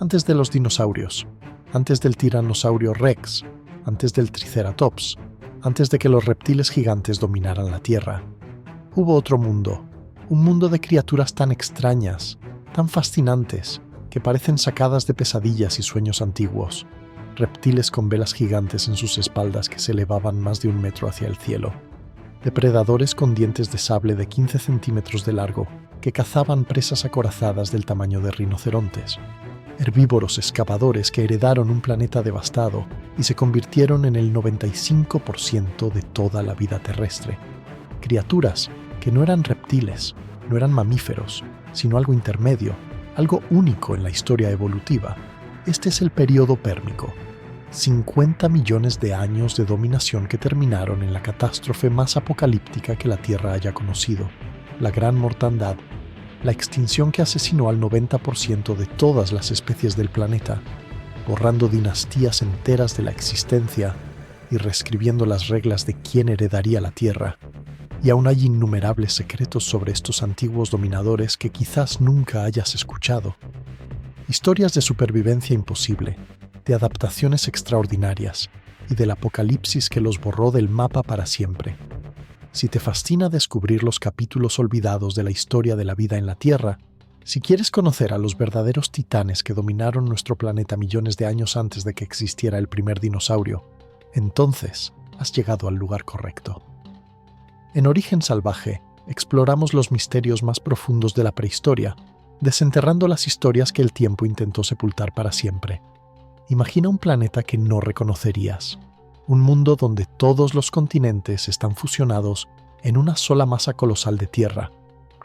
antes de los dinosaurios, antes del tiranosaurio Rex, antes del Triceratops, antes de que los reptiles gigantes dominaran la Tierra. Hubo otro mundo, un mundo de criaturas tan extrañas, tan fascinantes, que parecen sacadas de pesadillas y sueños antiguos. Reptiles con velas gigantes en sus espaldas que se elevaban más de 1 metro hacia el cielo. Depredadores con dientes de sable de 15 centímetros de largo que cazaban presas acorazadas del tamaño de rinocerontes. Herbívoros excavadores que heredaron un planeta devastado y se convirtieron en el 95% de toda la vida terrestre. Criaturas que no eran reptiles, no eran mamíferos, sino algo intermedio, algo único en la historia evolutiva. Este es el período pérmico. 50 millones de años de dominación que terminaron en la catástrofe más apocalíptica que la Tierra haya conocido, la Gran Mortandad, la extinción que asesinó al 90% de todas las especies del planeta, borrando dinastías enteras de la existencia y reescribiendo las reglas de quién heredaría la Tierra. Y aún hay innumerables secretos sobre estos antiguos dominadores que quizás nunca hayas escuchado. Historias de supervivencia imposible, de adaptaciones extraordinarias y del apocalipsis que los borró del mapa para siempre. Si te fascina descubrir los capítulos olvidados de la historia de la vida en la Tierra, si quieres conocer a los verdaderos titanes que dominaron nuestro planeta millones de años antes de que existiera el primer dinosaurio, entonces has llegado al lugar correcto. En Origen Salvaje, exploramos los misterios más profundos de la prehistoria, desenterrando las historias que el tiempo intentó sepultar para siempre. Imagina un planeta que no reconocerías, un mundo donde todos los continentes están fusionados en una sola masa colosal de tierra,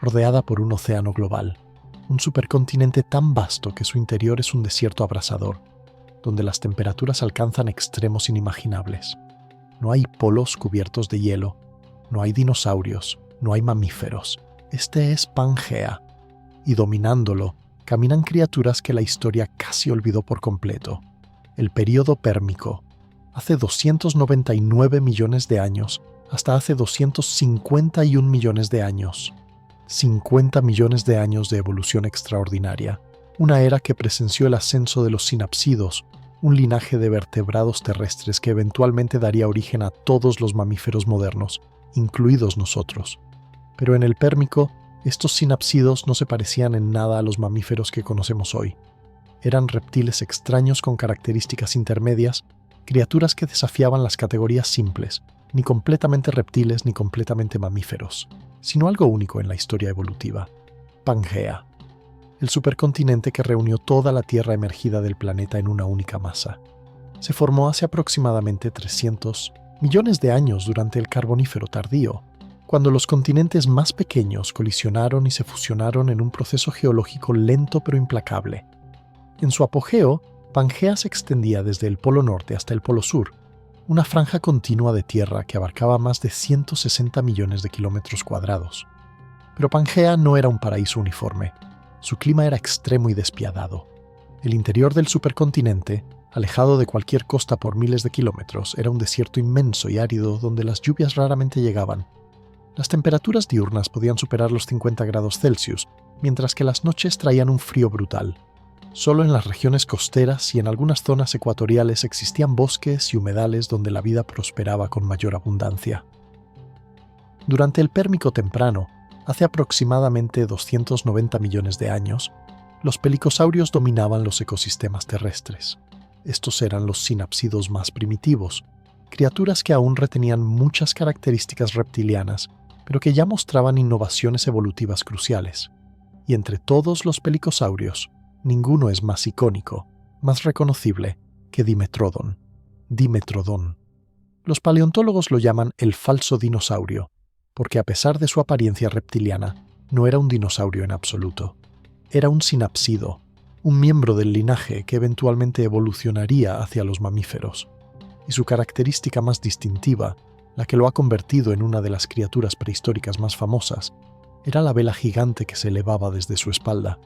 rodeada por un océano global, un supercontinente tan vasto que su interior es un desierto abrasador, donde las temperaturas alcanzan extremos inimaginables. No hay polos cubiertos de hielo, no hay dinosaurios, no hay mamíferos. Este es Pangea, y dominándolo, caminan criaturas que la historia casi olvidó por completo. El período pérmico, hace 299 millones de años hasta hace 251 millones de años. 50 millones de años de evolución extraordinaria, una era que presenció el ascenso de los sinapsidos, un linaje de vertebrados terrestres que eventualmente daría origen a todos los mamíferos modernos, incluidos nosotros. Pero en el pérmico, estos sinapsidos no se parecían en nada a los mamíferos que conocemos hoy. Eran reptiles extraños con características intermedias, criaturas que desafiaban las categorías simples, ni completamente reptiles ni completamente mamíferos, sino algo único en la historia evolutiva: Pangea, el supercontinente que reunió toda la tierra emergida del planeta en una única masa. Se formó hace aproximadamente 300 millones de años durante el Carbonífero tardío, cuando los continentes más pequeños colisionaron y se fusionaron en un proceso geológico lento pero implacable. En su apogeo, Pangea se extendía desde el Polo Norte hasta el Polo Sur, una franja continua de tierra que abarcaba más de 160 millones de kilómetros cuadrados. Pero Pangea no era un paraíso uniforme. Su clima era extremo y despiadado. El interior del supercontinente, alejado de cualquier costa por miles de kilómetros, era un desierto inmenso y árido donde las lluvias raramente llegaban. Las temperaturas diurnas podían superar los 50 grados Celsius, mientras que las noches traían un frío brutal. Solo en las regiones costeras y en algunas zonas ecuatoriales existían bosques y humedales donde la vida prosperaba con mayor abundancia. Durante el Pérmico temprano, hace aproximadamente 290 millones de años, los pelicosaurios dominaban los ecosistemas terrestres. Estos eran los sinapsidos más primitivos, criaturas que aún retenían muchas características reptilianas, pero que ya mostraban innovaciones evolutivas cruciales. Y entre todos los pelicosaurios, ninguno es más icónico, más reconocible que Dimetrodon. Dimetrodon. Los paleontólogos lo llaman el falso dinosaurio, porque a pesar de su apariencia reptiliana, no era un dinosaurio en absoluto. Era un sinapsido, un miembro del linaje que eventualmente evolucionaría hacia los mamíferos. Y su característica más distintiva, la que lo ha convertido en una de las criaturas prehistóricas más famosas, era la vela gigante que se elevaba desde su espalda.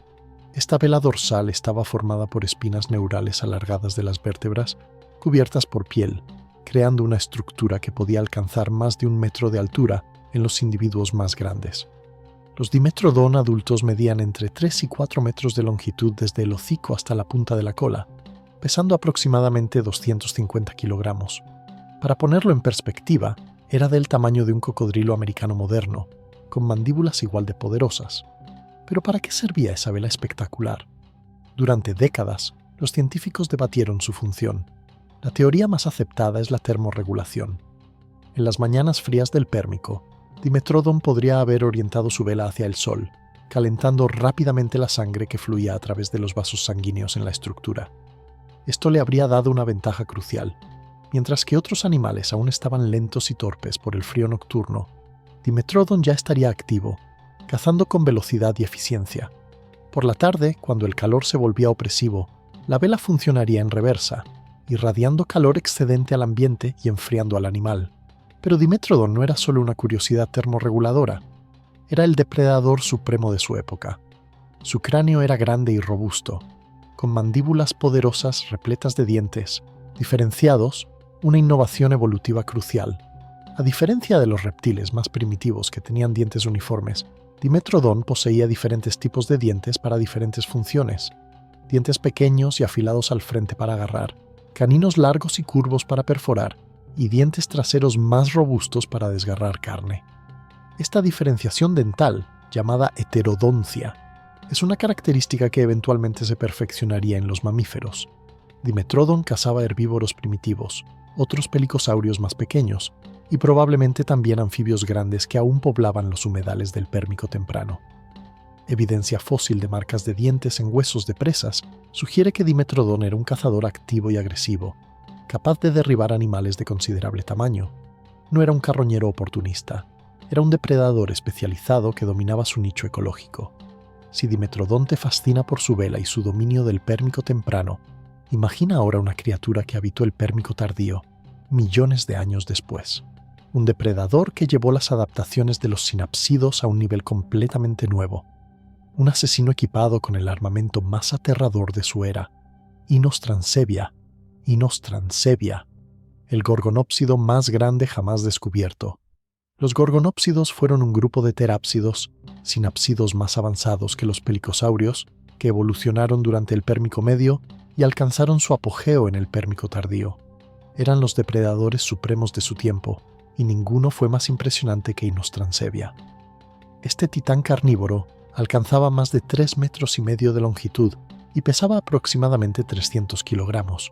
Esta vela dorsal estaba formada por espinas neurales alargadas de las vértebras, cubiertas por piel, creando una estructura que podía alcanzar más de 1 metro de altura en los individuos más grandes. Los Dimetrodon adultos medían entre 3 y 4 metros de longitud desde el hocico hasta la punta de la cola, pesando aproximadamente 250 kilogramos. Para ponerlo en perspectiva, era del tamaño de un cocodrilo americano moderno, con mandíbulas igual de poderosas. Pero ¿para qué servía esa vela espectacular? Durante décadas, los científicos debatieron su función. La teoría más aceptada es la termorregulación. En las mañanas frías del Pérmico, Dimetrodon podría haber orientado su vela hacia el sol, calentando rápidamente la sangre que fluía a través de los vasos sanguíneos en la estructura. Esto le habría dado una ventaja crucial. Mientras que otros animales aún estaban lentos y torpes por el frío nocturno, Dimetrodon ya estaría activo, cazando con velocidad y eficiencia. Por la tarde, cuando el calor se volvía opresivo, la vela funcionaría en reversa, irradiando calor excedente al ambiente y enfriando al animal. Pero Dimetrodon no era solo una curiosidad termorreguladora, era el depredador supremo de su época. Su cráneo era grande y robusto, con mandíbulas poderosas repletas de dientes, diferenciados, una innovación evolutiva crucial. A diferencia de los reptiles más primitivos que tenían dientes uniformes, Dimetrodon poseía diferentes tipos de dientes para diferentes funciones. Dientes pequeños y afilados al frente para agarrar, caninos largos y curvos para perforar, y dientes traseros más robustos para desgarrar carne. Esta diferenciación dental, llamada heterodoncia, es una característica que eventualmente se perfeccionaría en los mamíferos. Dimetrodon cazaba herbívoros primitivos, otros pelicosaurios más pequeños, y probablemente también anfibios grandes que aún poblaban los humedales del Pérmico temprano. Evidencia fósil de marcas de dientes en huesos de presas sugiere que Dimetrodon era un cazador activo y agresivo, capaz de derribar animales de considerable tamaño. No era un carroñero oportunista, era un depredador especializado que dominaba su nicho ecológico. Si Dimetrodon te fascina por su vela y su dominio del Pérmico temprano, imagina ahora una criatura que habitó el Pérmico tardío, millones de años después. Un depredador que llevó las adaptaciones de los sinápsidos a un nivel completamente nuevo. Un asesino equipado con el armamento más aterrador de su era, Inostrancevia, el gorgonópsido más grande jamás descubierto. Los gorgonópsidos fueron un grupo de terápsidos, sinápsidos más avanzados que los pelicosaurios, que evolucionaron durante el Pérmico medio y alcanzaron su apogeo en el Pérmico tardío. Eran los depredadores supremos de su tiempo, y ninguno fue más impresionante que Inostrancevia. Este titán carnívoro alcanzaba más de 3,5 metros de longitud y pesaba aproximadamente 300 kilogramos.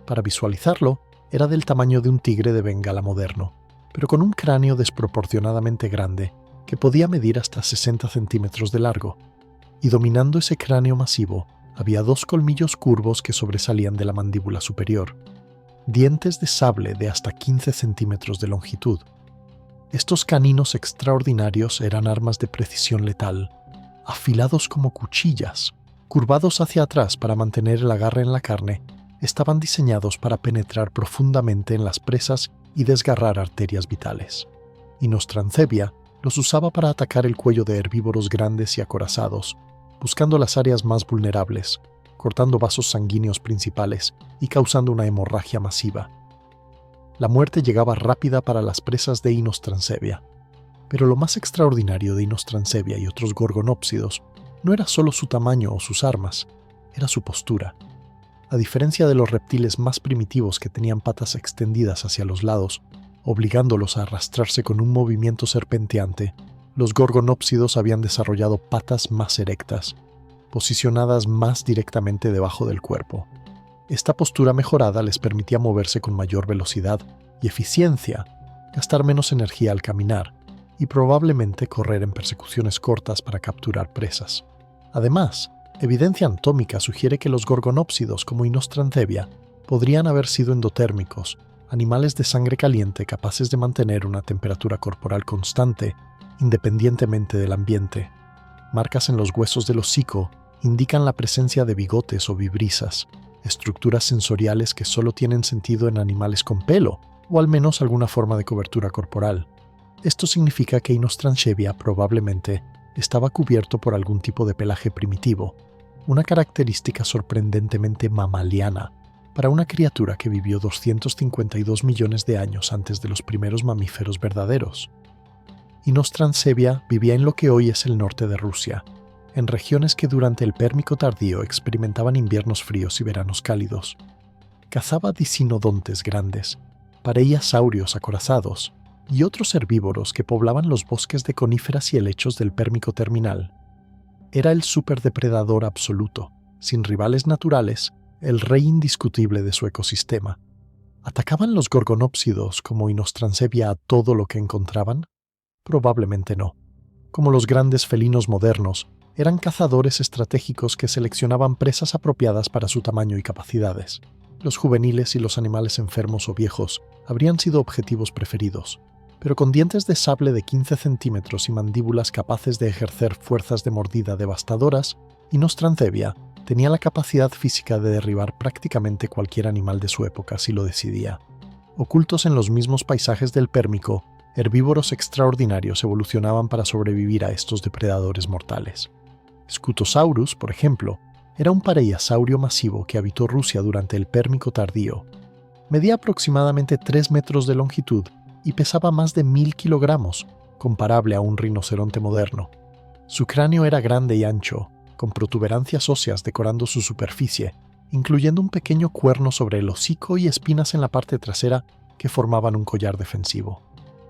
Para visualizarlo, era del tamaño de un tigre de Bengala moderno, pero con un cráneo desproporcionadamente grande que podía medir hasta 60 centímetros de largo, y dominando ese cráneo masivo había 2 colmillos curvos que sobresalían de la mandíbula superior, dientes de sable de hasta 15 centímetros de longitud. Estos caninos extraordinarios eran armas de precisión letal, afilados como cuchillas, curvados hacia atrás para mantener el agarre en la carne. Estaban diseñados para penetrar profundamente en las presas y desgarrar arterias vitales. Inostrancevia los usaba para atacar el cuello de herbívoros grandes y acorazados, buscando las áreas más vulnerables, cortando vasos sanguíneos principales y causando una hemorragia masiva. La muerte llegaba rápida para las presas de Inostrancevia. Pero lo más extraordinario de Inostrancevia y otros gorgonópsidos no era solo su tamaño o sus armas, era su postura. A diferencia de los reptiles más primitivos que tenían patas extendidas hacia los lados, obligándolos a arrastrarse con un movimiento serpenteante, los gorgonópsidos habían desarrollado patas más erectas, posicionadas más directamente debajo del cuerpo. Esta postura mejorada les permitía moverse con mayor velocidad y eficiencia, gastar menos energía al caminar y probablemente correr en persecuciones cortas para capturar presas. Además, evidencia anatómica sugiere que los gorgonópsidos como Inostrancevia podrían haber sido endotérmicos, animales de sangre caliente capaces de mantener una temperatura corporal constante independientemente del ambiente. Marcas en los huesos del hocico indican la presencia de bigotes o vibrisas, estructuras sensoriales que solo tienen sentido en animales con pelo o al menos alguna forma de cobertura corporal. Esto significa que Inostrancevia probablemente estaba cubierto por algún tipo de pelaje primitivo, una característica sorprendentemente mamaliana para una criatura que vivió 252 millones de años antes de los primeros mamíferos verdaderos. y Nostransevia vivía en lo que hoy es el norte de Rusia, en regiones que durante el Pérmico tardío experimentaban inviernos fríos y veranos cálidos. Cazaba dicinodontes grandes, pareiasaurios acorazados y otros herbívoros que poblaban los bosques de coníferas y helechos del Pérmico terminal. Era el superdepredador absoluto, sin rivales naturales, el rey indiscutible de su ecosistema. ¿Atacaban los gorgonópsidos como Inostransevia a todo lo que encontraban? Probablemente no. Como los grandes felinos modernos, eran cazadores estratégicos que seleccionaban presas apropiadas para su tamaño y capacidades. Los juveniles y los animales enfermos o viejos habrían sido objetivos preferidos, pero con dientes de sable de 15 centímetros y mandíbulas capaces de ejercer fuerzas de mordida devastadoras, Inostransevia tenía la capacidad física de derribar prácticamente cualquier animal de su época si lo decidía. Ocultos en los mismos paisajes del Pérmico, herbívoros extraordinarios evolucionaban para sobrevivir a estos depredadores mortales. Scutosaurus, por ejemplo, era un pareiasaurio masivo que habitó Rusia durante el Pérmico tardío. Medía aproximadamente 3 metros de longitud y pesaba más de 1000 kilogramos, comparable a un rinoceronte moderno. Su cráneo era grande y ancho, con protuberancias óseas decorando su superficie, incluyendo un pequeño cuerno sobre el hocico y espinas en la parte trasera que formaban un collar defensivo.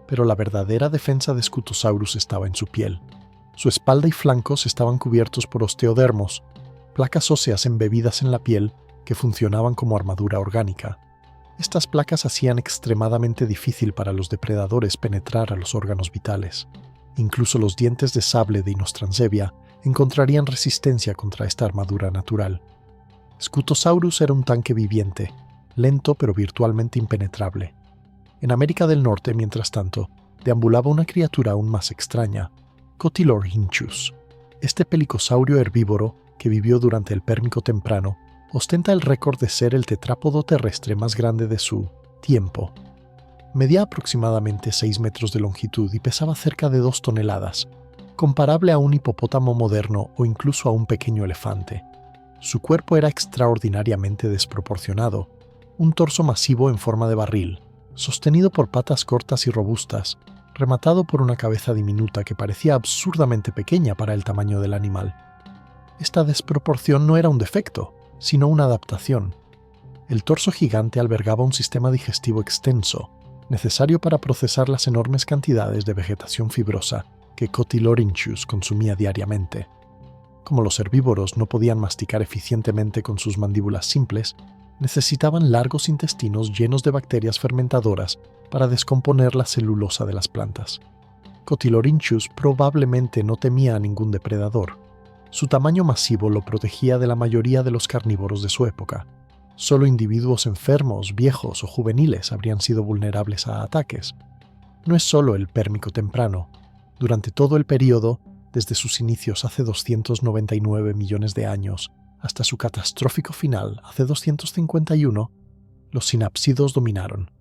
Pero la verdadera defensa de Scutosaurus estaba en su piel. Su espalda y flancos estaban cubiertos por osteodermos, placas óseas embebidas en la piel que funcionaban como armadura orgánica. Estas placas hacían extremadamente difícil para los depredadores penetrar a los órganos vitales. Incluso los dientes de sable de Inostransevia encontrarían resistencia contra esta armadura natural. Scutosaurus era un tanque viviente, lento pero virtualmente impenetrable. En América del Norte, mientras tanto, deambulaba una criatura aún más extraña, Cotylorhynchus. Este pelicosaurio herbívoro, que vivió durante el Pérmico temprano, ostenta el récord de ser el tetrápodo terrestre más grande de su tiempo. Medía aproximadamente 6 metros de longitud y pesaba cerca de 2 toneladas, comparable a un hipopótamo moderno o incluso a un pequeño elefante. Su cuerpo era extraordinariamente desproporcionado, un torso masivo en forma de barril, sostenido por patas cortas y robustas, rematado por una cabeza diminuta que parecía absurdamente pequeña para el tamaño del animal. Esta desproporción no era un defecto, sino una adaptación. El torso gigante albergaba un sistema digestivo extenso, necesario para procesar las enormes cantidades de vegetación fibrosa que Cotylorhynchus consumía diariamente. Como los herbívoros no podían masticar eficientemente con sus mandíbulas simples, necesitaban largos intestinos llenos de bacterias fermentadoras para descomponer la celulosa de las plantas. Cotylorhynchus probablemente no temía a ningún depredador. Su tamaño masivo lo protegía de la mayoría de los carnívoros de su época. Solo individuos enfermos, viejos o juveniles habrían sido vulnerables a ataques. No es solo el Pérmico temprano. Durante todo el período, desde sus inicios hace 299 millones de años hasta su catastrófico final hace 251, los sinápsidos dominaron.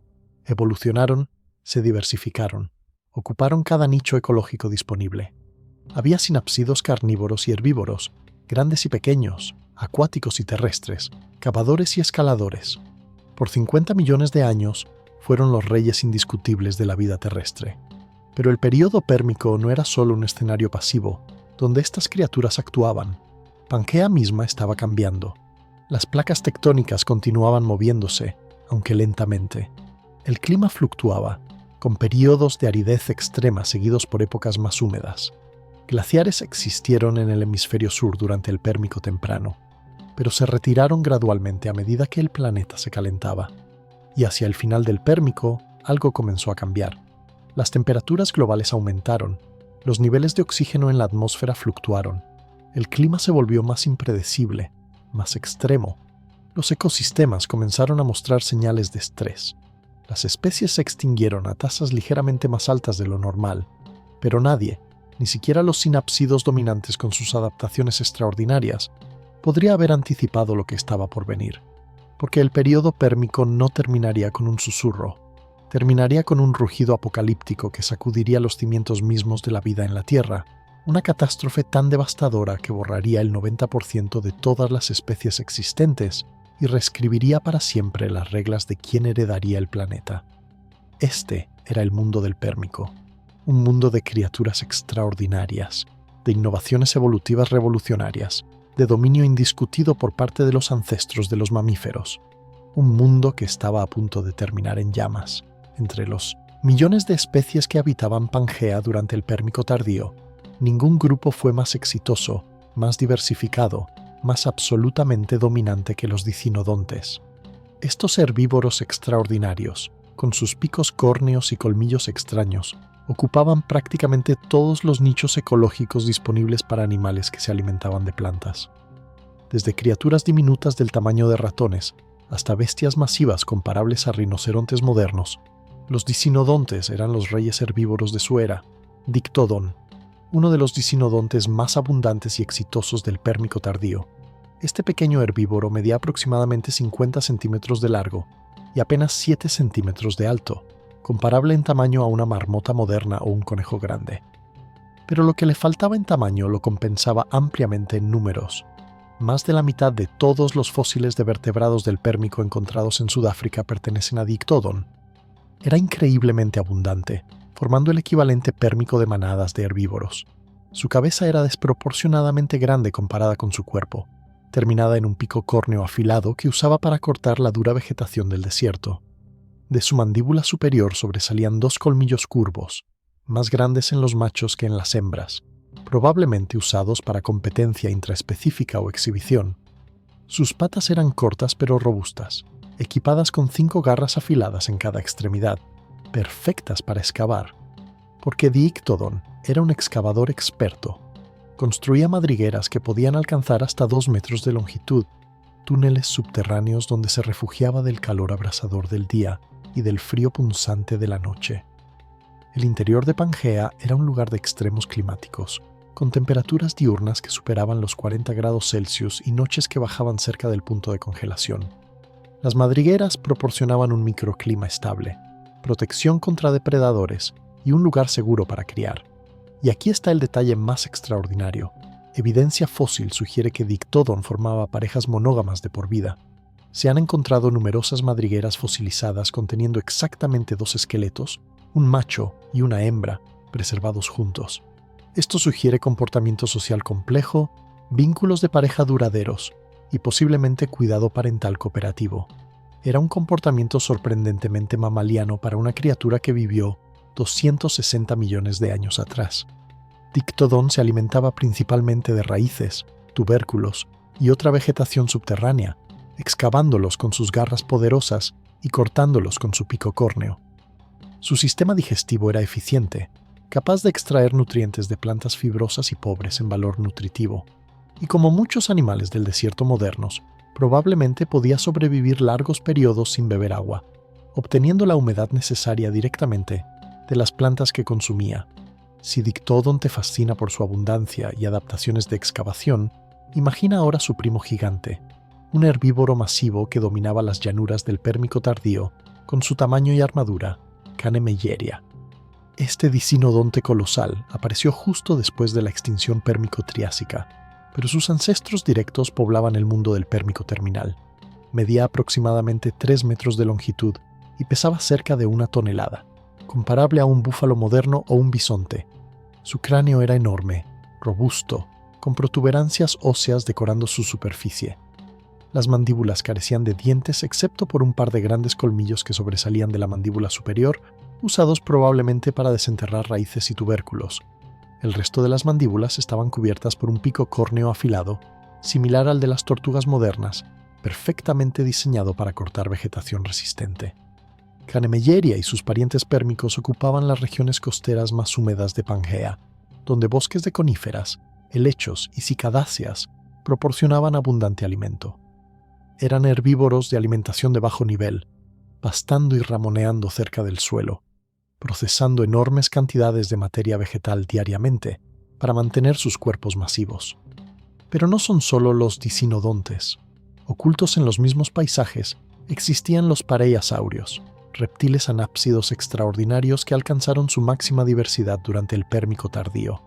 Evolucionaron, se diversificaron, ocuparon cada nicho ecológico disponible. Había sinápsidos carnívoros y herbívoros, grandes y pequeños, acuáticos y terrestres, cavadores y escaladores. Por 50 millones de años fueron los reyes indiscutibles de la vida terrestre. Pero el período pérmico no era solo un escenario pasivo, donde estas criaturas actuaban. Pangea misma estaba cambiando. Las placas tectónicas continuaban moviéndose, aunque lentamente. El clima fluctuaba, con períodos de aridez extrema seguidos por épocas más húmedas. Glaciares existieron en el hemisferio sur durante el Pérmico temprano, pero se retiraron gradualmente a medida que el planeta se calentaba. Y hacia el final del Pérmico, algo comenzó a cambiar. Las temperaturas globales aumentaron, los niveles de oxígeno en la atmósfera fluctuaron, el clima se volvió más impredecible, más extremo. Los ecosistemas comenzaron a mostrar señales de estrés. Las especies se extinguieron a tasas ligeramente más altas de lo normal, pero nadie, ni siquiera los sinápsidos dominantes con sus adaptaciones extraordinarias, podría haber anticipado lo que estaba por venir, porque el período pérmico no terminaría con un susurro, terminaría con un rugido apocalíptico que sacudiría los cimientos mismos de la vida en la Tierra, una catástrofe tan devastadora que borraría el 90% de todas las especies existentes y reescribiría para siempre las reglas de quién heredaría el planeta. Este era el mundo del Pérmico. un mundo de criaturas extraordinarias, de innovaciones evolutivas revolucionarias, de dominio indiscutido por parte de los ancestros de los mamíferos. Un mundo que estaba a punto de terminar en llamas. Entre los millones de especies que habitaban Pangea durante el Pérmico tardío, ningún grupo fue más exitoso, más diversificado, más absolutamente dominante que los dicinodontes. Estos herbívoros extraordinarios, con sus picos córneos y colmillos extraños, ocupaban prácticamente todos los nichos ecológicos disponibles para animales que se alimentaban de plantas. Desde criaturas diminutas del tamaño de ratones hasta bestias masivas comparables a rinocerontes modernos, los dicinodontes eran los reyes herbívoros de su era. Dictodon, uno de los dicinodontes más abundantes y exitosos del Pérmico tardío. Este pequeño herbívoro medía aproximadamente 50 centímetros de largo y apenas 7 centímetros de alto, comparable en tamaño a una marmota moderna o un conejo grande. Pero lo que le faltaba en tamaño lo compensaba ampliamente en números. Más de la mitad de todos los fósiles de vertebrados del Pérmico encontrados en Sudáfrica pertenecen a Dictodon. Era increíblemente abundante, formando el equivalente pérmico de manadas de herbívoros. Su cabeza era desproporcionadamente grande comparada con su cuerpo, terminada en un pico córneo afilado que usaba para cortar la dura vegetación del desierto. De su mandíbula superior sobresalían 2 colmillos curvos, más grandes en los machos que en las hembras, probablemente usados para competencia intraespecífica o exhibición. Sus patas eran cortas pero robustas, equipadas con 5 garras afiladas en cada extremidad, perfectas para excavar, porque Dictodon era un excavador experto. Construía madrigueras que podían alcanzar hasta 2 metros de longitud, túneles subterráneos donde se refugiaba del calor abrasador del día y del frío punzante de la noche. El interior de Pangea era un lugar de extremos climáticos, con temperaturas diurnas que superaban los 40 grados Celsius y noches que bajaban cerca del punto de congelación. Las madrigueras proporcionaban un microclima estable, protección contra depredadores y un lugar seguro para criar. Y aquí está el detalle más extraordinario. Evidencia fósil sugiere que Dictodon formaba parejas monógamas de por vida. Se han encontrado numerosas madrigueras fosilizadas conteniendo exactamente 2 esqueletos, un macho y una hembra, preservados juntos. Esto sugiere comportamiento social complejo, vínculos de pareja duraderos y posiblemente cuidado parental cooperativo. Era un comportamiento sorprendentemente mamaliano para una criatura que vivió 260 millones de años atrás. Dictodon se alimentaba principalmente de raíces, tubérculos y otra vegetación subterránea, excavándolos con sus garras poderosas y cortándolos con su pico córneo. Su sistema digestivo era eficiente, capaz de extraer nutrientes de plantas fibrosas y pobres en valor nutritivo, y como muchos animales del desierto modernos, probablemente podía sobrevivir largos periodos sin beber agua, obteniendo la humedad necesaria directamente de las plantas que consumía. Si Dictodon te fascina por su abundancia y adaptaciones de excavación, imagina ahora su primo gigante, un herbívoro masivo que dominaba las llanuras del Pérmico tardío con su tamaño y armadura, Canemelleria. Este dicinodonte colosal apareció justo después de la extinción pérmico-triásica, pero sus ancestros directos poblaban el mundo del Pérmico terminal. Medía aproximadamente 3 metros de longitud y pesaba cerca de 1 tonelada, comparable a un búfalo moderno o un bisonte. Su cráneo era enorme, robusto, con protuberancias óseas decorando su superficie. Las mandíbulas carecían de dientes excepto por un par de grandes colmillos que sobresalían de la mandíbula superior, usados probablemente para desenterrar raíces y tubérculos. El resto de las mandíbulas estaban cubiertas por un pico córneo afilado, similar al de las tortugas modernas, perfectamente diseñado para cortar vegetación resistente. Canemelleria y sus parientes pérmicos ocupaban las regiones costeras más húmedas de Pangea, donde bosques de coníferas, helechos y cicadáceas proporcionaban abundante alimento. Eran herbívoros de alimentación de bajo nivel, pastando y ramoneando cerca del suelo, procesando enormes cantidades de materia vegetal diariamente para mantener sus cuerpos masivos. Pero no son solo los dicinodontes. Ocultos en los mismos paisajes existían los pareiasaurios, reptiles anápsidos extraordinarios que alcanzaron su máxima diversidad durante el Pérmico tardío.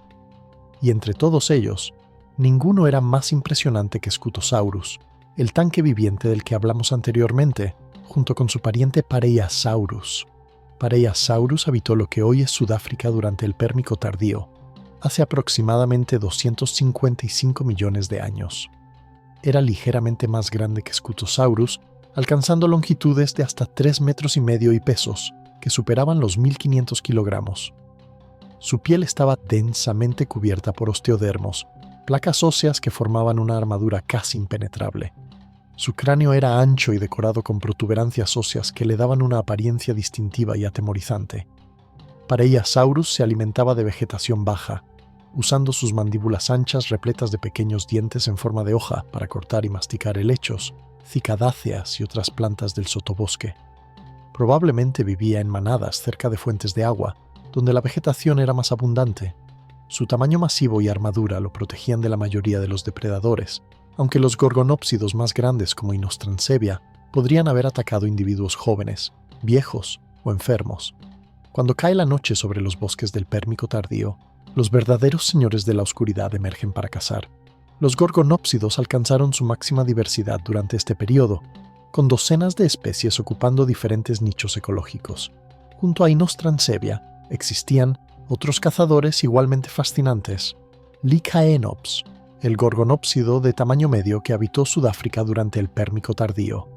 Y entre todos ellos, ninguno era más impresionante que Scutosaurus, el tanque viviente del que hablamos anteriormente, junto con su pariente Pareiasaurus. Pareiasaurus habitó lo que hoy es Sudáfrica durante el Pérmico tardío, hace aproximadamente 255 millones de años. Era ligeramente más grande que Scutosaurus, alcanzando longitudes de hasta 3,5 metros y pesos, que superaban los 1.500 kilogramos. Su piel estaba densamente cubierta por osteodermos, placas óseas que formaban una armadura casi impenetrable. Su cráneo era ancho y decorado con protuberancias óseas que le daban una apariencia distintiva y atemorizante. Pareiasaurus se alimentaba de vegetación baja, usando sus mandíbulas anchas repletas de pequeños dientes en forma de hoja para cortar y masticar helechos, cicadáceas y otras plantas del sotobosque. Probablemente vivía en manadas cerca de fuentes de agua, donde la vegetación era más abundante. Su tamaño masivo y armadura lo protegían de la mayoría de los depredadores, aunque los gorgonópsidos más grandes como Inostrancevia podrían haber atacado individuos jóvenes, viejos o enfermos. Cuando cae la noche sobre los bosques del Pérmico tardío, los verdaderos señores de la oscuridad emergen para cazar. Los gorgonópsidos alcanzaron su máxima diversidad durante este periodo, con docenas de especies ocupando diferentes nichos ecológicos. Junto a Inostrancevia existían otros cazadores igualmente fascinantes. Lycaenops, el gorgonópsido de tamaño medio que habitó Sudáfrica durante el Pérmico tardío.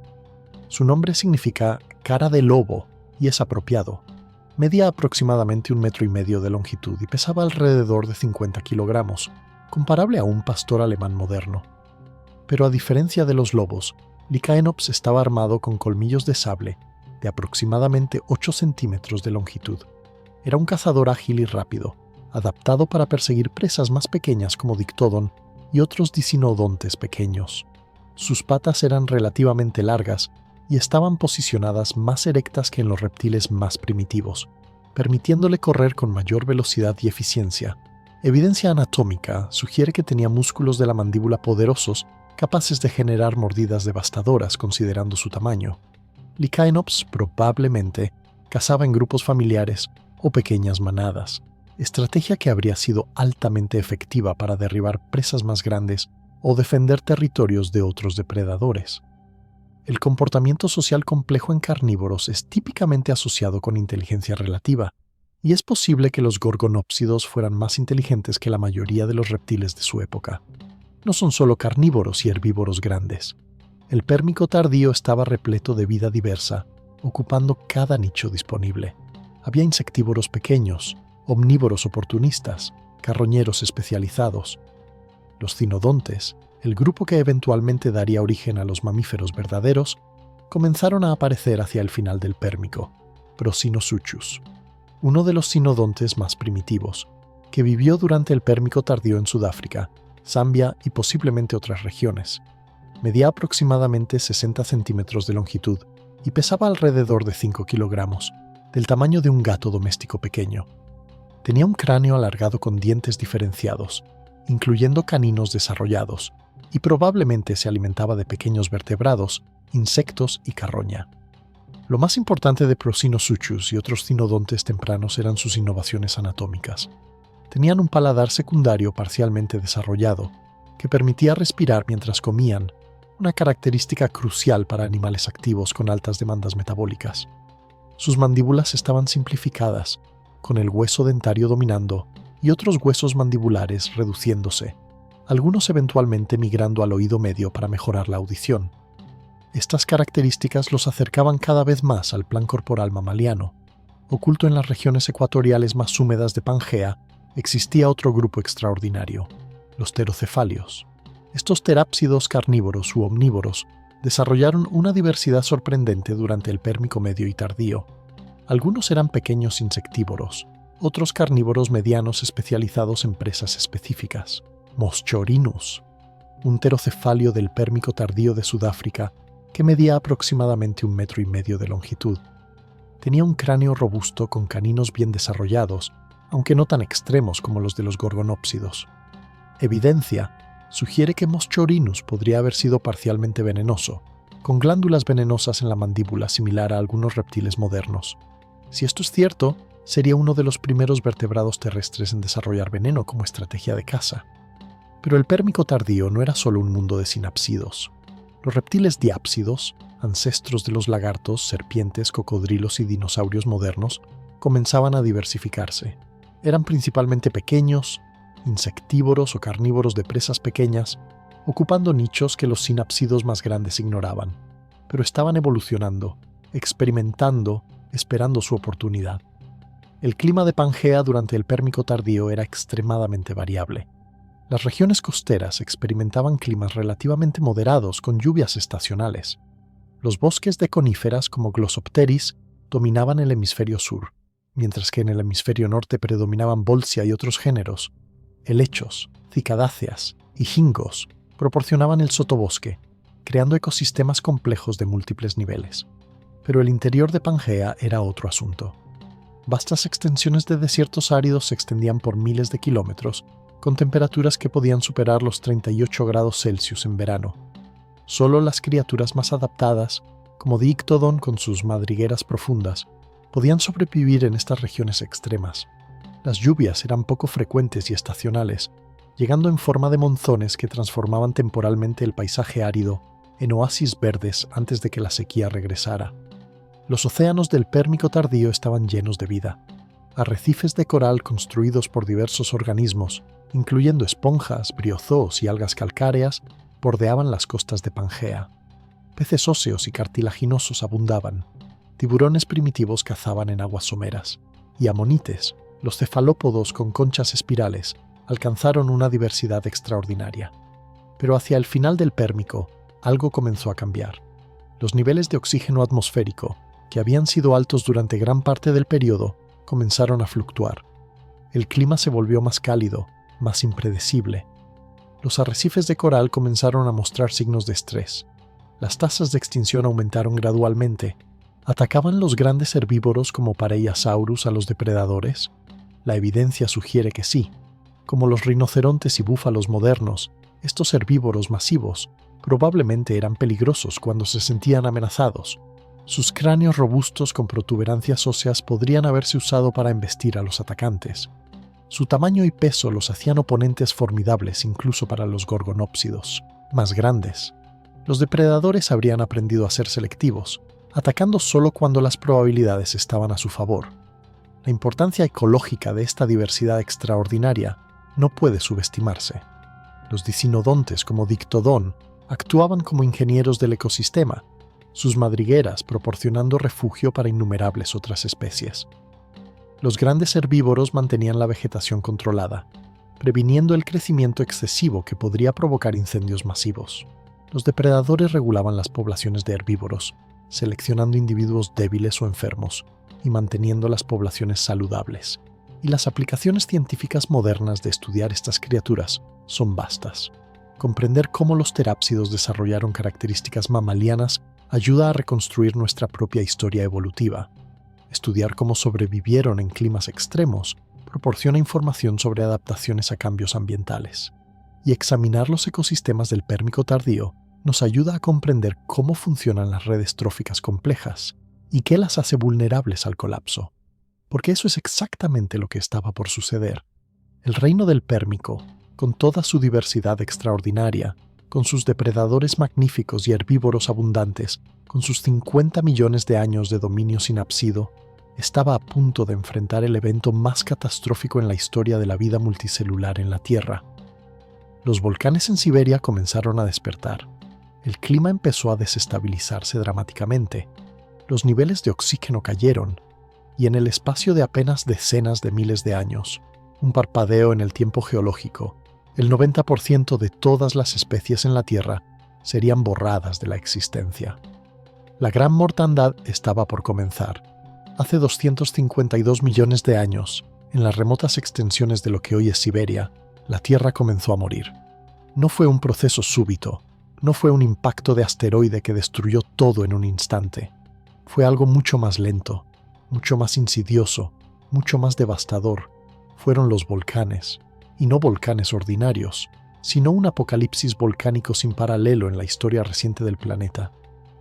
Su nombre significa cara de lobo y es apropiado. Medía aproximadamente 1,5 metros de longitud y pesaba alrededor de 50 kilogramos, comparable a un pastor alemán moderno. Pero a diferencia de los lobos, Lycaenops estaba armado con colmillos de sable de aproximadamente 8 centímetros de longitud. Era un cazador ágil y rápido, adaptado para perseguir presas más pequeñas como Dictodon y otros dicinodontes pequeños. Sus patas eran relativamente largas y estaban posicionadas más erectas que en los reptiles más primitivos, permitiéndole correr con mayor velocidad y eficiencia. Evidencia anatómica sugiere que tenía músculos de la mandíbula poderosos capaces de generar mordidas devastadoras considerando su tamaño. Lycaenops probablemente cazaba en grupos familiares o pequeñas manadas, estrategia que habría sido altamente efectiva para derribar presas más grandes o defender territorios de otros depredadores. El comportamiento social complejo en carnívoros es típicamente asociado con inteligencia relativa, y es posible que los gorgonópsidos fueran más inteligentes que la mayoría de los reptiles de su época. No son solo carnívoros y herbívoros grandes. El Pérmico tardío estaba repleto de vida diversa, ocupando cada nicho disponible. Había insectívoros pequeños, omnívoros oportunistas, carroñeros especializados. Los cinodontes, el grupo que eventualmente daría origen a los mamíferos verdaderos, comenzaron a aparecer hacia el final del Pérmico. Procinosuchus, uno de los cinodontes más primitivos, que vivió durante el Pérmico tardío en Sudáfrica, Zambia y posiblemente otras regiones. Medía aproximadamente 60 centímetros de longitud y pesaba alrededor de 5 kilogramos, del tamaño de un gato doméstico pequeño. Tenía un cráneo alargado con dientes diferenciados, incluyendo caninos desarrollados, y probablemente se alimentaba de pequeños vertebrados, insectos y carroña. Lo más importante de Procinosuchus y otros cinodontes tempranos eran sus innovaciones anatómicas. Tenían un paladar secundario parcialmente desarrollado, que permitía respirar mientras comían, una característica crucial para animales activos con altas demandas metabólicas. Sus mandíbulas estaban simplificadas, con el hueso dentario dominando y otros huesos mandibulares reduciéndose, algunos eventualmente migrando al oído medio para mejorar la audición. Estas características los acercaban cada vez más al plan corporal mamaliano. Oculto en las regiones ecuatoriales más húmedas de Pangea, existía otro grupo extraordinario, los pterocefalios. Estos terápsidos carnívoros u omnívoros desarrollaron una diversidad sorprendente durante el Pérmico medio y tardío. Algunos eran pequeños insectívoros, otros carnívoros medianos especializados en presas específicas. Moschorhinus, un pterocefalio del Pérmico tardío de Sudáfrica que medía aproximadamente 1,5 metros de longitud. Tenía un cráneo robusto con caninos bien desarrollados, aunque no tan extremos como los de los gorgonópsidos. Evidencia sugiere que Moschorhinus podría haber sido parcialmente venenoso, con glándulas venenosas en la mandíbula similar a algunos reptiles modernos. Si esto es cierto, sería uno de los primeros vertebrados terrestres en desarrollar veneno como estrategia de caza. Pero el Pérmico tardío no era solo un mundo de sinapsidos. Los reptiles diápsidos, ancestros de los lagartos, serpientes, cocodrilos y dinosaurios modernos, comenzaban a diversificarse. Eran principalmente pequeños, insectívoros o carnívoros de presas pequeñas, ocupando nichos que los sinápsidos más grandes ignoraban. Pero estaban evolucionando, experimentando, esperando su oportunidad. El clima de Pangea durante el Pérmico tardío era extremadamente variable. Las regiones costeras experimentaban climas relativamente moderados con lluvias estacionales. Los bosques de coníferas como Glossopteris dominaban el hemisferio sur, mientras que en el hemisferio norte predominaban Volscia y otros géneros. Helechos, cicadáceas y gingos proporcionaban el sotobosque, creando ecosistemas complejos de múltiples niveles. Pero el interior de Pangea era otro asunto. Vastas extensiones de desiertos áridos se extendían por miles de kilómetros, con temperaturas que podían superar los 38 grados Celsius en verano. Solo las criaturas más adaptadas, como Diictodon con sus madrigueras profundas, podían sobrevivir en estas regiones extremas. Las lluvias eran poco frecuentes y estacionales, llegando en forma de monzones que transformaban temporalmente el paisaje árido en oasis verdes antes de que la sequía regresara. Los océanos del Pérmico tardío estaban llenos de vida. Arrecifes de coral construidos por diversos organismos, incluyendo esponjas, briozoos y algas calcáreas, bordeaban las costas de Pangea. Peces óseos y cartilaginosos abundaban. Tiburones primitivos cazaban en aguas someras. Y amonites, los cefalópodos con conchas espirales, alcanzaron una diversidad extraordinaria. Pero hacia el final del Pérmico, algo comenzó a cambiar. Los niveles de oxígeno atmosférico, que habían sido altos durante gran parte del período, comenzaron a fluctuar. El clima se volvió más cálido, más impredecible. Los arrecifes de coral comenzaron a mostrar signos de estrés. Las tasas de extinción aumentaron gradualmente. ¿Atacaban los grandes herbívoros como Pareiasaurus a los depredadores? La evidencia sugiere que sí. Como los rinocerontes y búfalos modernos, estos herbívoros masivos probablemente eran peligrosos cuando se sentían amenazados. Sus cráneos robustos con protuberancias óseas podrían haberse usado para embestir a los atacantes. Su tamaño y peso los hacían oponentes formidables incluso para los gorgonópsidos, más grandes. Los depredadores habrían aprendido a ser selectivos, atacando solo cuando las probabilidades estaban a su favor. La importancia ecológica de esta diversidad extraordinaria no puede subestimarse. Los dicinodontes como Dictodon actuaban como ingenieros del ecosistema, sus madrigueras proporcionando refugio para innumerables otras especies. Los grandes herbívoros mantenían la vegetación controlada, previniendo el crecimiento excesivo que podría provocar incendios masivos. Los depredadores regulaban las poblaciones de herbívoros, seleccionando individuos débiles o enfermos y manteniendo las poblaciones saludables. Y las aplicaciones científicas modernas de estudiar estas criaturas son vastas. Comprender cómo los terápsidos desarrollaron características mamalianas ayuda a reconstruir nuestra propia historia evolutiva. Estudiar cómo sobrevivieron en climas extremos proporciona información sobre adaptaciones a cambios ambientales. Y examinar los ecosistemas del Pérmico tardío nos ayuda a comprender cómo funcionan las redes tróficas complejas y qué las hace vulnerables al colapso. Porque eso es exactamente lo que estaba por suceder. El reino del Pérmico, con toda su diversidad extraordinaria, con sus depredadores magníficos y herbívoros abundantes, con sus 50 millones de años de dominio sinápsido, estaba a punto de enfrentar el evento más catastrófico en la historia de la vida multicelular en la Tierra. Los volcanes en Siberia comenzaron a despertar. El clima empezó a desestabilizarse dramáticamente. Los niveles de oxígeno cayeron, y en el espacio de apenas decenas de miles de años, un parpadeo en el tiempo geológico, el 90% de todas las especies en la Tierra serían borradas de la existencia. La gran mortandad estaba por comenzar. Hace 252 millones de años, en las remotas extensiones de lo que hoy es Siberia, la Tierra comenzó a morir. No fue un proceso súbito, no fue un impacto de asteroide que destruyó todo en un instante. Fue algo mucho más lento, mucho más insidioso, mucho más devastador. Fueron los volcanes, y no volcanes ordinarios, sino un apocalipsis volcánico sin paralelo en la historia reciente del planeta.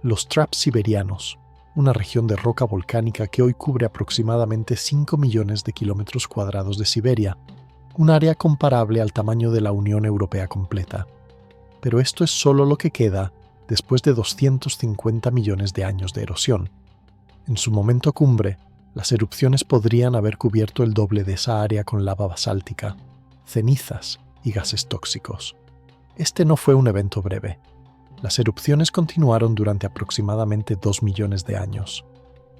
Los Traps siberianos, una región de roca volcánica que hoy cubre aproximadamente 5 millones de kilómetros cuadrados de Siberia, un área comparable al tamaño de la Unión Europea completa. Pero esto es solo lo que queda después de 250 millones de años de erosión. En su momento cumbre, las erupciones podrían haber cubierto el doble de esa área con lava basáltica, cenizas y gases tóxicos. Este no fue un evento breve. Las erupciones continuaron durante aproximadamente 2 millones de años,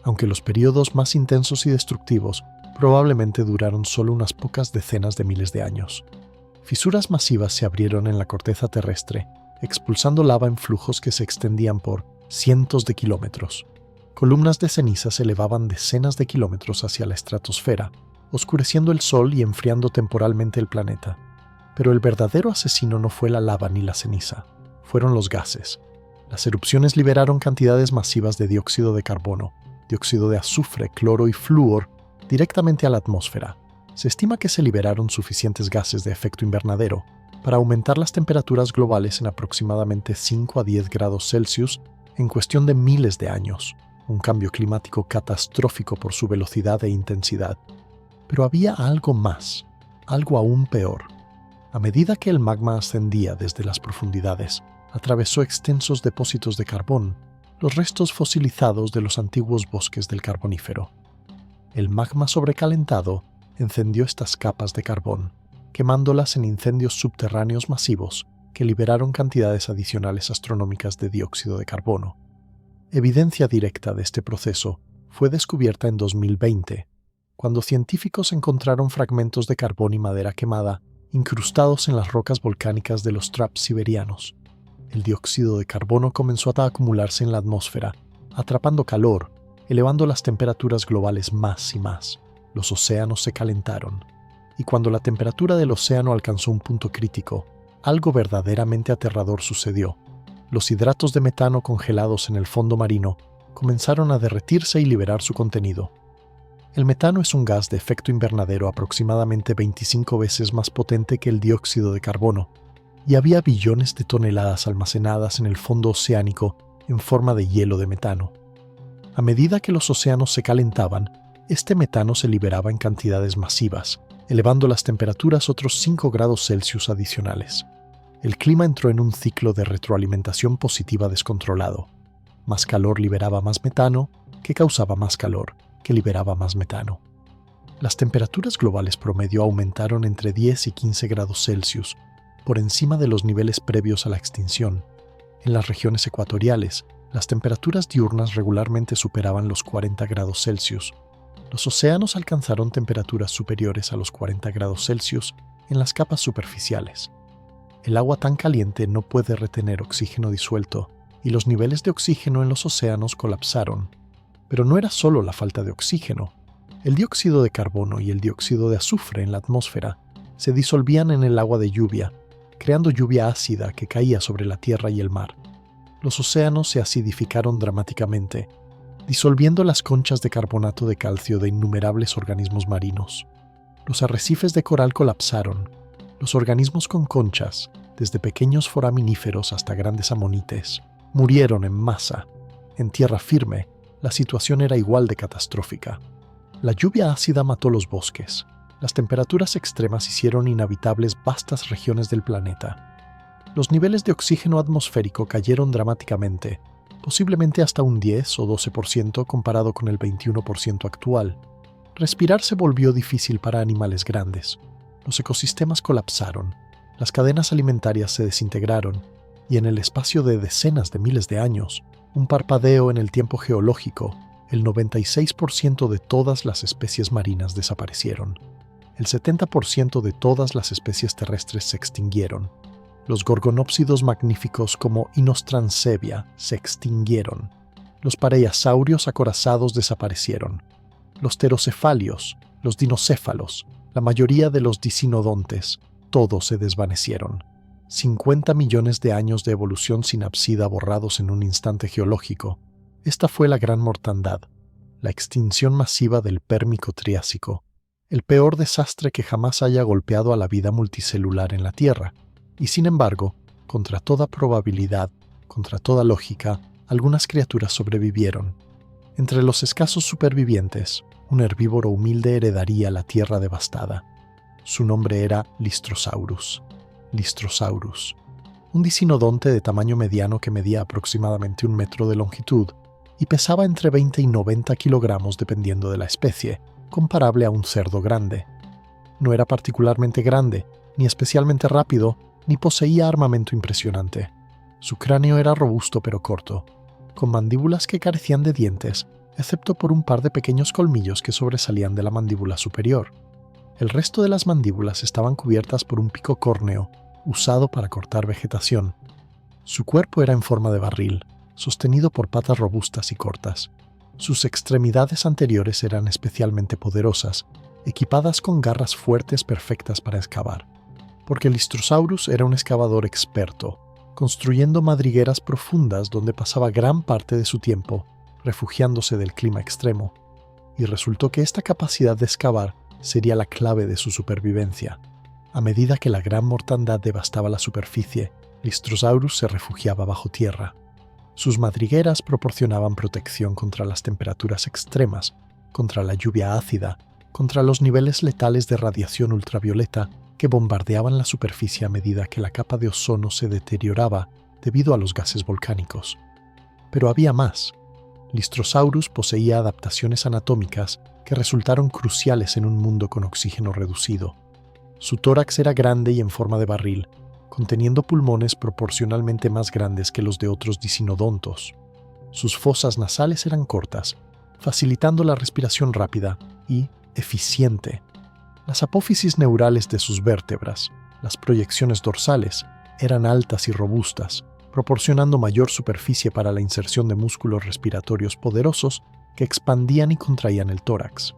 aunque los periodos más intensos y destructivos probablemente duraron solo unas pocas decenas de miles de años. Fisuras masivas se abrieron en la corteza terrestre, expulsando lava en flujos que se extendían por cientos de kilómetros. Columnas de ceniza se elevaban decenas de kilómetros hacia la estratosfera, oscureciendo el Sol y enfriando temporalmente el planeta. Pero el verdadero asesino no fue la lava ni la ceniza, fueron los gases. Las erupciones liberaron cantidades masivas de dióxido de carbono, dióxido de azufre, cloro y flúor directamente a la atmósfera. Se estima que se liberaron suficientes gases de efecto invernadero para aumentar las temperaturas globales en aproximadamente 5 a 10 grados Celsius en cuestión de miles de años, un cambio climático catastrófico por su velocidad e intensidad. Pero había algo más, algo aún peor. A medida que el magma ascendía desde las profundidades, atravesó extensos depósitos de carbón, los restos fosilizados de los antiguos bosques del Carbonífero. El magma sobrecalentado encendió estas capas de carbón, quemándolas en incendios subterráneos masivos que liberaron cantidades adicionales astronómicas de dióxido de carbono. Evidencia directa de este proceso fue descubierta en 2020, cuando científicos encontraron fragmentos de carbón y madera quemada incrustados en las rocas volcánicas de los Traps siberianos. El dióxido de carbono comenzó a acumularse en la atmósfera, atrapando calor, elevando las temperaturas globales más y más. Los océanos se calentaron, y cuando la temperatura del océano alcanzó un punto crítico, algo verdaderamente aterrador sucedió. Los hidratos de metano congelados en el fondo marino comenzaron a derretirse y liberar su contenido. El metano es un gas de efecto invernadero aproximadamente 25 veces más potente que el dióxido de carbono, y había billones de toneladas almacenadas en el fondo oceánico en forma de hielo de metano. A medida que los océanos se calentaban, este metano se liberaba en cantidades masivas, elevando las temperaturas otros 5 grados Celsius adicionales. El clima entró en un ciclo de retroalimentación positiva descontrolado. Más calor liberaba más metano, que causaba más calor, que liberaba más metano. Las temperaturas globales promedio aumentaron entre 10 y 15 grados Celsius, por encima de los niveles previos a la extinción. En las regiones ecuatoriales, las temperaturas diurnas regularmente superaban los 40 grados Celsius. Los océanos alcanzaron temperaturas superiores a los 40 grados Celsius en las capas superficiales. El agua tan caliente no puede retener oxígeno disuelto, y los niveles de oxígeno en los océanos colapsaron. Pero no era solo la falta de oxígeno. El dióxido de carbono y el dióxido de azufre en la atmósfera se disolvían en el agua de lluvia, creando lluvia ácida que caía sobre la tierra y el mar. Los océanos se acidificaron dramáticamente, disolviendo las conchas de carbonato de calcio de innumerables organismos marinos. Los arrecifes de coral colapsaron. Los organismos con conchas, desde pequeños foraminíferos hasta grandes amonites, murieron en masa. En tierra firme, la situación era igual de catastrófica. La lluvia ácida mató los bosques. Las temperaturas extremas hicieron inhabitables vastas regiones del planeta. Los niveles de oxígeno atmosférico cayeron dramáticamente, posiblemente hasta un 10 o 12% comparado con el 21% actual. Respirar se volvió difícil para animales grandes. Los ecosistemas colapsaron, las cadenas alimentarias se desintegraron, y en el espacio de decenas de miles de años, un parpadeo en el tiempo geológico, el 96% de todas las especies marinas desaparecieron. El 70% de todas las especies terrestres se extinguieron. Los gorgonópsidos magníficos como Inostrancevia se extinguieron. Los pareiasaurios acorazados desaparecieron. Los pterocefalios, los dinocéfalos, la mayoría de los dicinodontes, todos se desvanecieron. 50 millones de años de evolución sinapsida borrados en un instante geológico. Esta fue la gran mortandad, la extinción masiva del Pérmico-Triásico, el peor desastre que jamás haya golpeado a la vida multicelular en la Tierra. Y sin embargo, contra toda probabilidad, contra toda lógica, algunas criaturas sobrevivieron. Entre los escasos supervivientes, un herbívoro humilde heredaría la Tierra devastada. Su nombre era Lystrosaurus. Lystrosaurus. un dicinodonte de tamaño mediano que medía aproximadamente 1 metro de longitud y pesaba entre 20 y 90 kilogramos dependiendo de la especie, comparable a un cerdo grande. No era particularmente grande, ni especialmente rápido, ni poseía armamento impresionante. Su cráneo era robusto pero corto, con mandíbulas que carecían de dientes, excepto por un par de pequeños colmillos que sobresalían de la mandíbula superior. El resto de las mandíbulas estaban cubiertas por un pico córneo, usado para cortar vegetación. Su cuerpo era en forma de barril, sostenido por patas robustas y cortas. Sus extremidades anteriores eran especialmente poderosas, equipadas con garras fuertes perfectas para excavar, porque el Lystrosaurus era un excavador experto, construyendo madrigueras profundas donde pasaba gran parte de su tiempo, refugiándose del clima extremo, y resultó que esta capacidad de excavar sería la clave de su supervivencia. A medida que la gran mortandad devastaba la superficie, Lystrosaurus se refugiaba bajo tierra. Sus madrigueras proporcionaban protección contra las temperaturas extremas, contra la lluvia ácida, contra los niveles letales de radiación ultravioleta que bombardeaban la superficie a medida que la capa de ozono se deterioraba debido a los gases volcánicos. Pero había más. Lystrosaurus poseía adaptaciones anatómicas que resultaron cruciales en un mundo con oxígeno reducido. Su tórax era grande y en forma de barril, conteniendo pulmones proporcionalmente más grandes que los de otros dicinodontos. Sus fosas nasales eran cortas, facilitando la respiración rápida y eficiente. Las apófisis neurales de sus vértebras, las proyecciones dorsales, eran altas y robustas, proporcionando mayor superficie para la inserción de músculos respiratorios poderosos que expandían y contraían el tórax.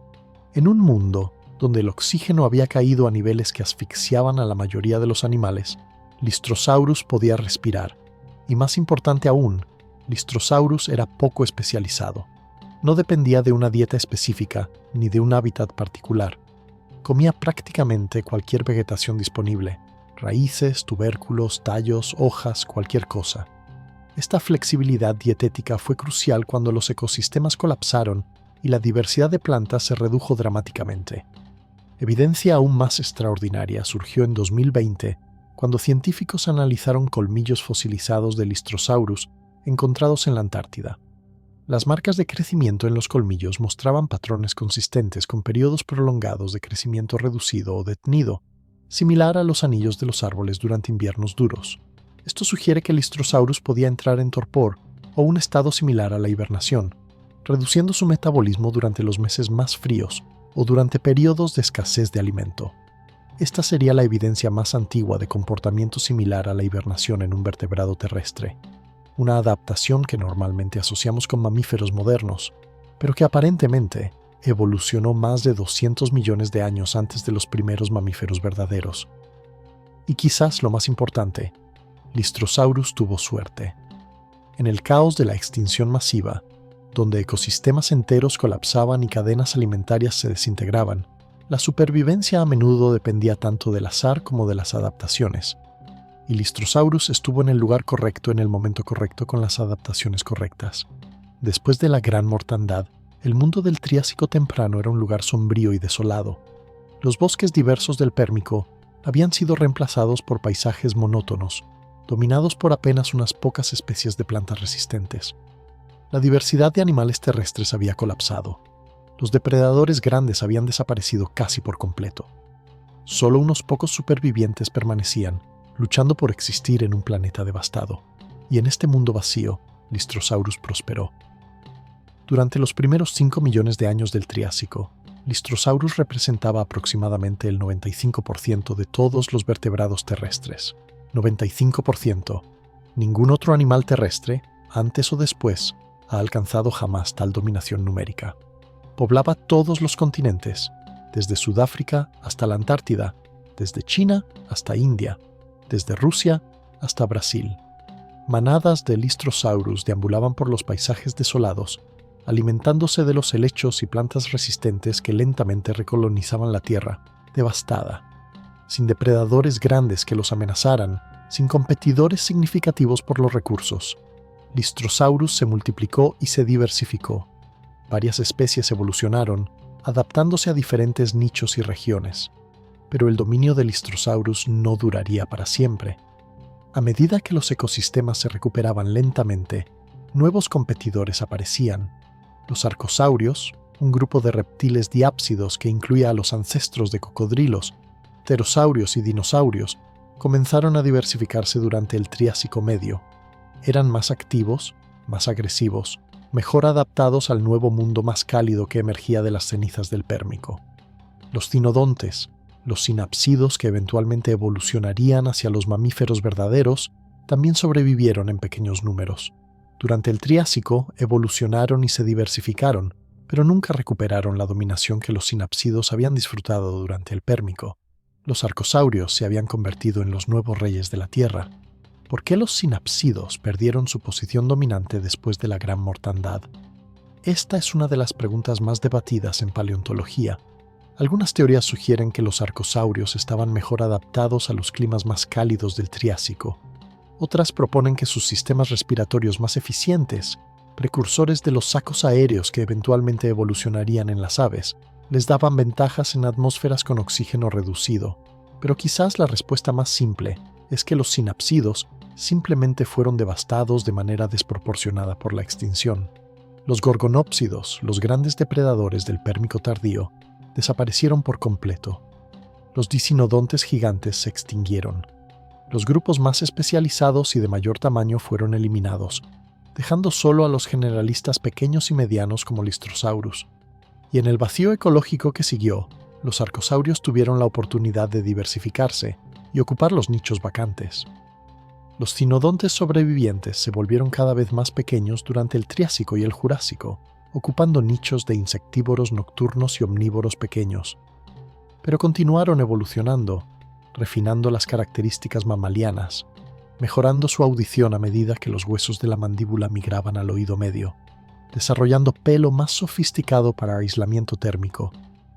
En un mundo donde el oxígeno había caído a niveles que asfixiaban a la mayoría de los animales, Lystrosaurus podía respirar, y más importante aún, Lystrosaurus era poco especializado. No dependía de una dieta específica ni de un hábitat particular. Comía prácticamente cualquier vegetación disponible, raíces, tubérculos, tallos, hojas, cualquier cosa. Esta flexibilidad dietética fue crucial cuando los ecosistemas colapsaron y la diversidad de plantas se redujo dramáticamente. Evidencia aún más extraordinaria surgió en 2020, cuando científicos analizaron colmillos fosilizados de Lystrosaurus encontrados en la Antártida. Las marcas de crecimiento en los colmillos mostraban patrones consistentes con periodos prolongados de crecimiento reducido o detenido, similar a los anillos de los árboles durante inviernos duros. Esto sugiere que Lystrosaurus podía entrar en torpor o un estado similar a la hibernación, reduciendo su metabolismo durante los meses más fríos o durante periodos de escasez de alimento. Esta sería la evidencia más antigua de comportamiento similar a la hibernación en un vertebrado terrestre, una adaptación que normalmente asociamos con mamíferos modernos, pero que aparentemente evolucionó más de 200 millones de años antes de los primeros mamíferos verdaderos. Y quizás lo más importante, Lystrosaurus tuvo suerte. En el caos de la extinción masiva, donde ecosistemas enteros colapsaban y cadenas alimentarias se desintegraban, la supervivencia a menudo dependía tanto del azar como de las adaptaciones. Y Lystrosaurus estuvo en el lugar correcto en el momento correcto con las adaptaciones correctas. Después de la gran mortandad, el mundo del Triásico temprano era un lugar sombrío y desolado. Los bosques diversos del Pérmico habían sido reemplazados por paisajes monótonos, dominados por apenas unas pocas especies de plantas resistentes. La diversidad de animales terrestres había colapsado. Los depredadores grandes habían desaparecido casi por completo. Solo unos pocos supervivientes permanecían, luchando por existir en un planeta devastado. Y en este mundo vacío, Lystrosaurus prosperó. Durante los primeros 5 millones de años del Triásico, Lystrosaurus representaba aproximadamente el 95% de todos los vertebrados terrestres. 95%. Ningún otro animal terrestre, antes o después, ha alcanzado jamás tal dominación numérica. Poblaba todos los continentes, desde Sudáfrica hasta la Antártida, desde China hasta India, desde Rusia hasta Brasil. Manadas de Lystrosaurus deambulaban por los paisajes desolados, alimentándose de los helechos y plantas resistentes que lentamente recolonizaban la tierra, devastada, sin depredadores grandes que los amenazaran, sin competidores significativos por los recursos. Lystrosaurus se multiplicó y se diversificó. Varias especies evolucionaron, adaptándose a diferentes nichos y regiones. Pero el dominio de Lystrosaurus no duraría para siempre. A medida que los ecosistemas se recuperaban lentamente, nuevos competidores aparecían. Los arcosaurios, un grupo de reptiles diápsidos que incluía a los ancestros de cocodrilos, pterosaurios y dinosaurios, comenzaron a diversificarse durante el Triásico Medio. Eran más activos, más agresivos, mejor adaptados al nuevo mundo más cálido que emergía de las cenizas del Pérmico. Los cinodontes, los sinapsidos que eventualmente evolucionarían hacia los mamíferos verdaderos, también sobrevivieron en pequeños números. Durante el Triásico evolucionaron y se diversificaron, pero nunca recuperaron la dominación que los sinapsidos habían disfrutado durante el Pérmico. Los arcosaurios se habían convertido en los nuevos reyes de la Tierra. ¿Por qué los sinapsidos perdieron su posición dominante después de la Gran Mortandad? Esta es una de las preguntas más debatidas en paleontología. Algunas teorías sugieren que los arcosaurios estaban mejor adaptados a los climas más cálidos del Triásico. Otras proponen que sus sistemas respiratorios más eficientes, precursores de los sacos aéreos que eventualmente evolucionarían en las aves, les daban ventajas en atmósferas con oxígeno reducido. Pero quizás la respuesta más simple es que los sinapsidos simplemente fueron devastados de manera desproporcionada por la extinción. Los gorgonópsidos, los grandes depredadores del Pérmico tardío, desaparecieron por completo. Los dicinodontes gigantes se extinguieron. Los grupos más especializados y de mayor tamaño fueron eliminados, dejando solo a los generalistas pequeños y medianos como Lystrosaurus. Y en el vacío ecológico que siguió, los arcosaurios tuvieron la oportunidad de diversificarse y ocupar los nichos vacantes. Los cinodontes sobrevivientes se volvieron cada vez más pequeños durante el Triásico y el Jurásico, ocupando nichos de insectívoros nocturnos y omnívoros pequeños. Pero continuaron evolucionando, refinando las características mamalianas, mejorando su audición a medida que los huesos de la mandíbula migraban al oído medio, desarrollando pelo más sofisticado para aislamiento térmico,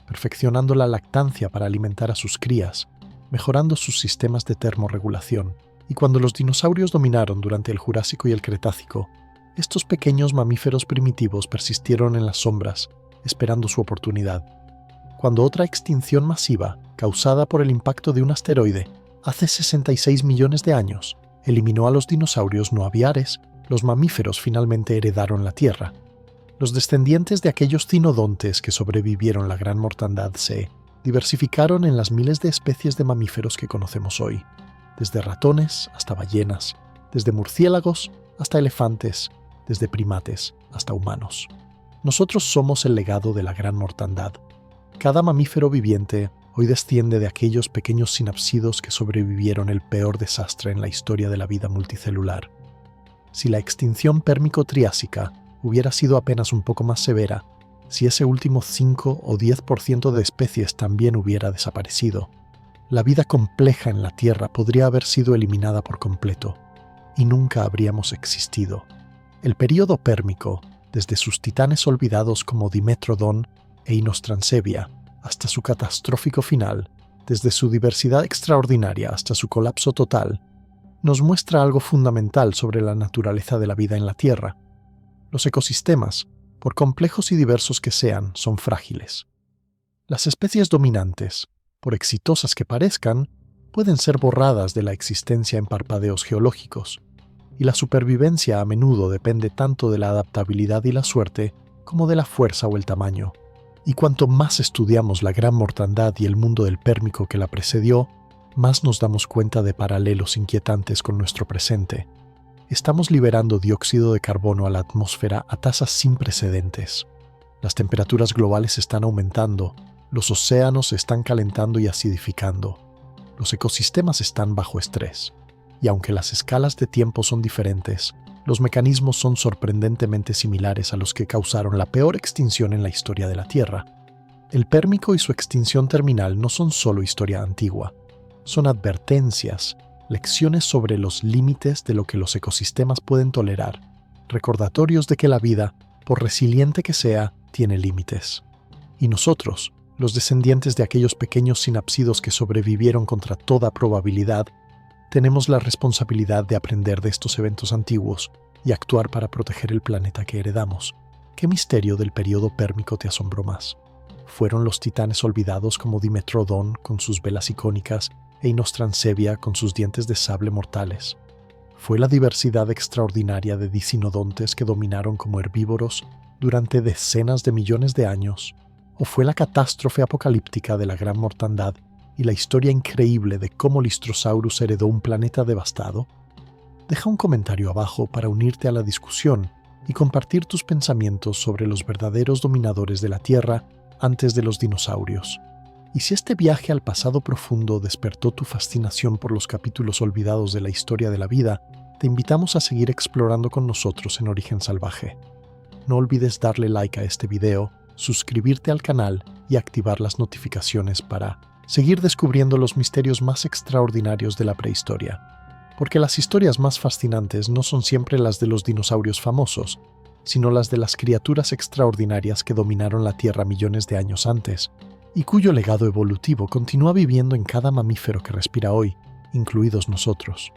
perfeccionando la lactancia para alimentar a sus crías, mejorando sus sistemas de termorregulación. Y cuando los dinosaurios dominaron durante el Jurásico y el Cretácico, estos pequeños mamíferos primitivos persistieron en las sombras, esperando su oportunidad. Cuando otra extinción masiva, causada por el impacto de un asteroide, hace 66 millones de años, eliminó a los dinosaurios no aviares, los mamíferos finalmente heredaron la Tierra. Los descendientes de aquellos cinodontes que sobrevivieron la Gran Mortandad se diversificaron en las miles de especies de mamíferos que conocemos hoy, desde ratones hasta ballenas, desde murciélagos hasta elefantes, desde primates hasta humanos. Nosotros somos el legado de la Gran Mortandad. Cada mamífero viviente hoy desciende de aquellos pequeños sinapsidos que sobrevivieron el peor desastre en la historia de la vida multicelular. Si la extinción pérmico-triásica hubiera sido apenas un poco más severa, si ese último 5 o 10% de especies también hubiera desaparecido, la vida compleja en la Tierra podría haber sido eliminada por completo, y nunca habríamos existido. El período pérmico, desde sus titanes olvidados como Dimetrodon e Inostrancevia, hasta su catastrófico final, desde su diversidad extraordinaria hasta su colapso total, nos muestra algo fundamental sobre la naturaleza de la vida en la Tierra. Los ecosistemas, por complejos y diversos que sean, son frágiles. Las especies dominantes, por exitosas que parezcan, pueden ser borradas de la existencia en parpadeos geológicos, y la supervivencia a menudo depende tanto de la adaptabilidad y la suerte como de la fuerza o el tamaño. Y cuanto más estudiamos la Gran Mortandad y el mundo del Pérmico que la precedió, más nos damos cuenta de paralelos inquietantes con nuestro presente. Estamos liberando dióxido de carbono a la atmósfera a tasas sin precedentes. Las temperaturas globales están aumentando, los océanos se están calentando y acidificando. Los ecosistemas están bajo estrés. Y aunque las escalas de tiempo son diferentes, los mecanismos son sorprendentemente similares a los que causaron la peor extinción en la historia de la Tierra. El Pérmico y su extinción terminal no son solo historia antigua, son advertencias, lecciones sobre los límites de lo que los ecosistemas pueden tolerar, recordatorios de que la vida, por resiliente que sea, tiene límites. Y nosotros, los descendientes de aquellos pequeños sinapsidos que sobrevivieron contra toda probabilidad, tenemos la responsabilidad de aprender de estos eventos antiguos y actuar para proteger el planeta que heredamos. ¿Qué misterio del período pérmico te asombró más? ¿Fueron los titanes olvidados como Dimetrodon con sus velas icónicas, e Inostrancevia con sus dientes de sable mortales? ¿Fue la diversidad extraordinaria de dicinodontes que dominaron como herbívoros durante decenas de millones de años? ¿O fue la catástrofe apocalíptica de la gran mortandad y la historia increíble de cómo Lystrosaurus heredó un planeta devastado? Deja un comentario abajo para unirte a la discusión y compartir tus pensamientos sobre los verdaderos dominadores de la Tierra antes de los dinosaurios. Y si este viaje al pasado profundo despertó tu fascinación por los capítulos olvidados de la historia de la vida, te invitamos a seguir explorando con nosotros en Origen Salvaje. No olvides darle like a este video, suscribirte al canal y activar las notificaciones para seguir descubriendo los misterios más extraordinarios de la prehistoria. Porque las historias más fascinantes no son siempre las de los dinosaurios famosos, sino las de las criaturas extraordinarias que dominaron la Tierra millones de años antes, y cuyo legado evolutivo continúa viviendo en cada mamífero que respira hoy, incluidos nosotros.